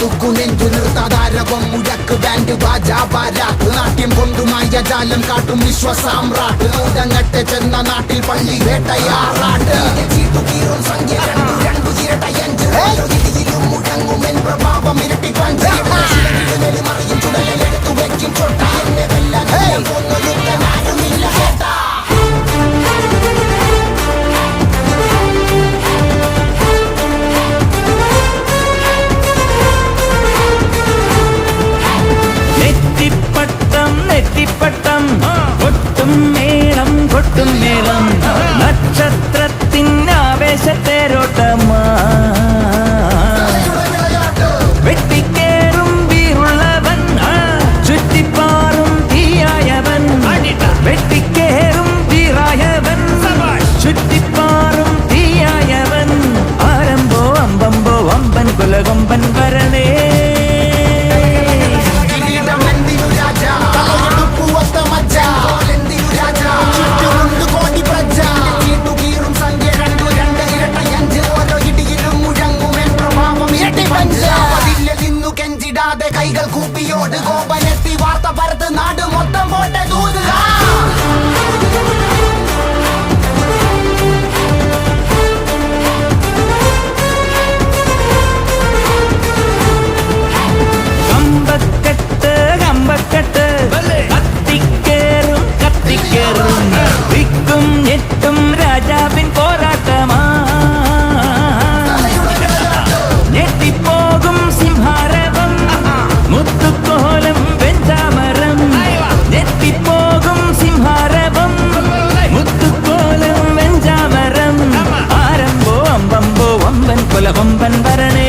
തുക്കു നെഞ്ചു നിർത്താതാരവം മുഴക്ക് ബാൻഡ് ബാജാപാരാത്ത് നാട്യം കൊണ്ടുമായ ജാലം കാട്ടും വിശ്വസാമ്രാട്ട് നൂതങ്ങട്ടെ ചെന്ന നാട്ടിൽ പള്ളി വേട്ടയാറാട്ട് ചീട്ടുകീറും സംഖ്യ രണ്ടു ചിരട്ടയഞ്ച് ഇതിലും മുഴങ്ങുമെൻ പ്രഭാവം ഇരട്ടി പഞ്ചറിയും ചുടലെടുത്തു വെക്കും ചൊട്ട എന്നെ വെല്ലാൻ കൊന്നൊരുത്തനാരുമില്ല കേട്ടാ നെറ്റിപ്പട്ടം കൊട്ടും മേളം നക്ഷത്രത്തിൻ ആവേശത്തേരോട്ടമാ വെട്ടിക്കേറും വീറുള്ളവൻ ചുറ്റിപ്പാറും തീയായവൻ വെട്ടിക്കേറും വീറായവൻ ചുറ്റിപ്പാറും തീയായവൻ ആരംഭോ അമ്പമ്പോ വമ്പൻ കുലകൊമ്പൻ വരണേ കൈകൾ കൂപ്പിയോട് കോപനെത്തി വാർത്ത പരത്ത് നാട് മൊത്തം പോട്ടെ ദൂത് കമ്പക്കെട്ട് കത്തിക്കേറും വിക്കും ഞെട്ടും രാജാവിൻ പോരാട്ടമാ ഞെട്ടിപ്പോകും സിംഹാരവം മുത്തുക്കോലം വെഞ്ചാമരം ഞെട്ടിപ്പോകും സിംഹാരവം മുത്തുക്കോലം വെഞ്ചാമരം ആരംഭോ അമ്പമ്പോ വമ്പൻ കൊലവമ്പൻ വരണേ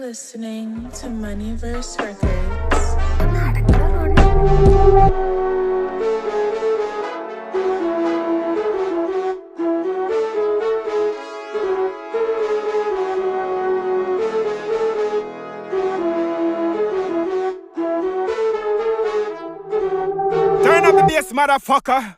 Listening to Moneyverse Records. Turn up the bass, motherfucker.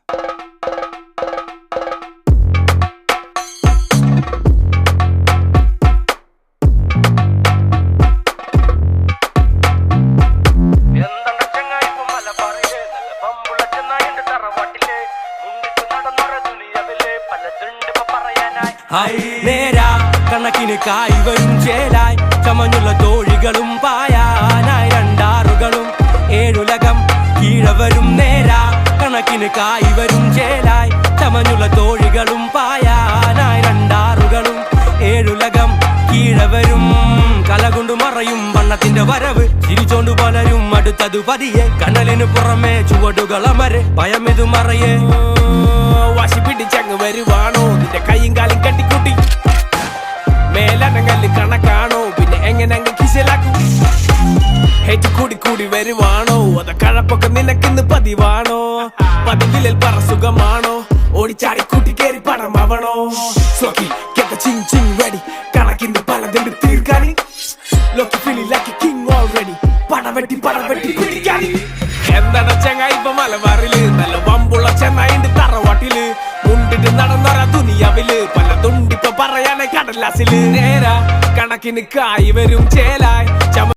നേരാ കണക്കിന് കായ് വരും ചേലായി ചമഞ്ഞുള്ള തോഴികളും പായാനായി രണ്ടാറുകളും ഏഴുലകം കീഴവരും നേരാ കണക്കിന് കായ് വരും ചേലായി ചമഞ്ഞുള്ള തോഴികളും പായാനായി രണ്ടാറുകളും ഏഴുലകം കീഴവരും കലകൊണ്ടു മറയും വണ്ണത്തിന്റെ വരവ് ചിരിച്ചോണ്ടു പലരും അടുത്തതു പതിയെ കണ്ണലിന് പുറമെ ചുവടുകളമരെ ഭയമിതു മറയെ വാശി പിടിച്ചങ്ങ് വരുവാണോ നിന്റെ കൈയും കാലും കെട്ടിക്കൂട്ടി മേലനങ്ങല് കണക്കാണോ പിന്നെ എങ്ങനെ അങ്ങ് കിശലാക്കും ഹേറ്റ് കൂടി കൂടി വരുവാണോ അത കഴപ്പൊക്കെ നിനക്കിന്ന് പതിവാണോ പതിവിലിൽ പറ സുഖമാണോ ഓടിച്ചാടി കൂട്ടി കേറി പണമാവണോ സോക്കി get the ching ching ready കണക്കിന്ന് പലതുണ്ട് തീർക്കാനി ലോക്കി feeling like a king already പടവെട്ടി കുടിക്കാനി എന്താണ് ചങ്ങായി ഇപ്പൊ മലബാറില് നല്ല വമ്പുള്ള ചെന്നായിണ്ട് തറവാട്ടില് മുണ്ടിട്ട് നടന്നൊര ദുനിയാവില് പലതുണ്ടിപ്പൊ പറയാനെ കടലാസില് നേരാ കണക്കിന് കായ് വരും ചേലായി